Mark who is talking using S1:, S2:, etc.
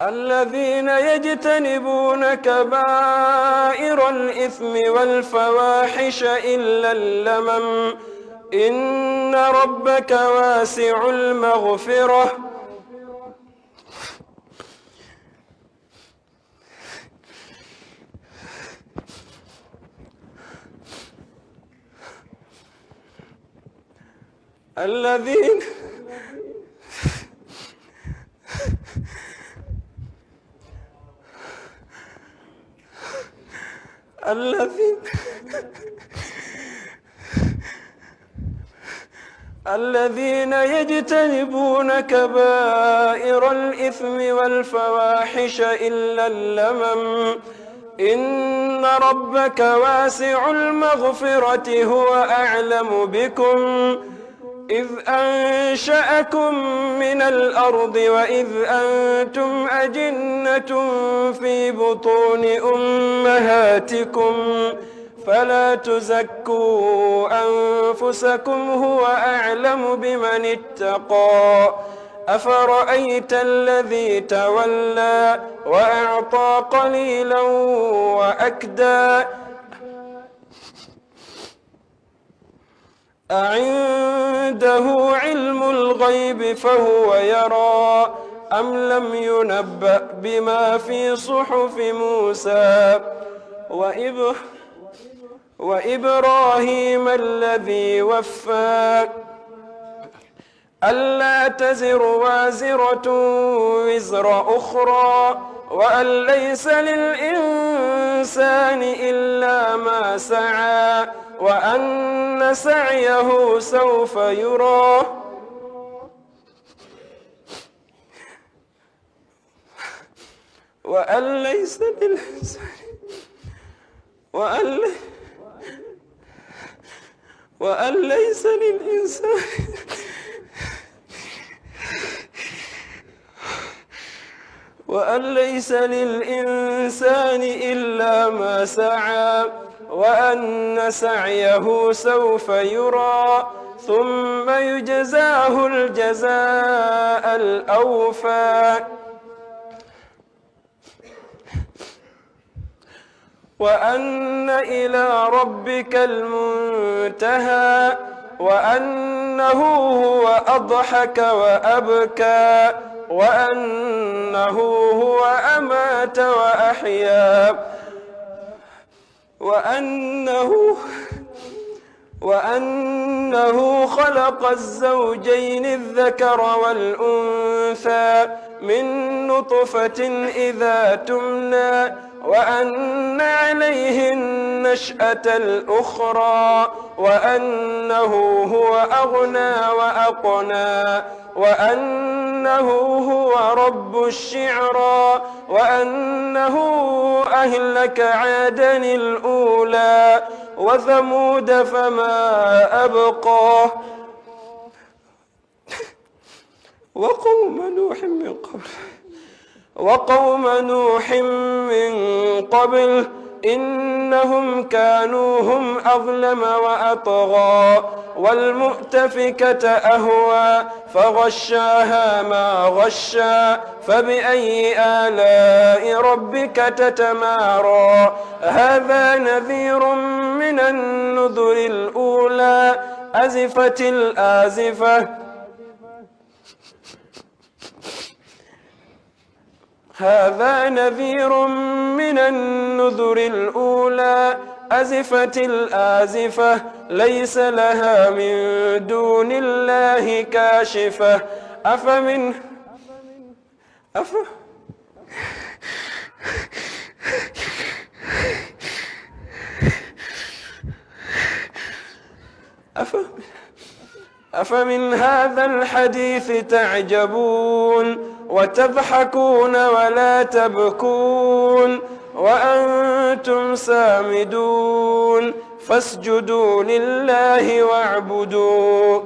S1: الذين يجتنبون كبائر الإثم والفواحش إلا اللمم إن ربك واسع المغفرة الذين يجتنبون كبائر الإثم والفواحش إلا اللمم إن ربك واسع المغفرة هو أعلم بكم إذ أنشأكم من الأرض وإذ أنتم أجنة في بطون أمهاتكم فلا تزكوا أنفسكم هو أعلم بمن اتقى أفرأيت الذي تولى وأعطى قليلا وأكدى أعنده علم الغيب فهو يرى أم لم ينبأ بما في صحف موسى وإبراهيم الذي وفى ألا تزر وازرة وزر أخرى وأن ليس للإنسان إلا ما سعى وأن سعيه سوف يرى وأن ليس للإنسان إلا ما سعى وأن سعيه سوف يرى ثم يجزاه الجزاء الأوفى وأن إلى ربك المنتهى وأنه هو أضحك وأبكى وأنه هو أمات وأحيا وأنه خلق الزوجين الذكر والأنثى من نطفة إذا تمنى وأن عليه النشأة الأخرى وأنه هو أغنى وأقنى وأنه هو رب الشعرى وأنه أهلك عادا الأولى وثمود فما أبقى وقوم نوح من قبل إنهم كانوا هم أظلم وأطغى والمؤتفكة أهوى فغشاها ما غشى فبأي آلاء ربك تتمارى هذا نذير من النذر الأولى أزفت الآزفة هذا نذير من النذر الأولى أزفت الآزفة ليس لها من دون الله كاشفة أفمن هذا الحديث تعجبون وتضحكون ولا تبكون وأنتم سامدون فاسجدوا لله واعبدوا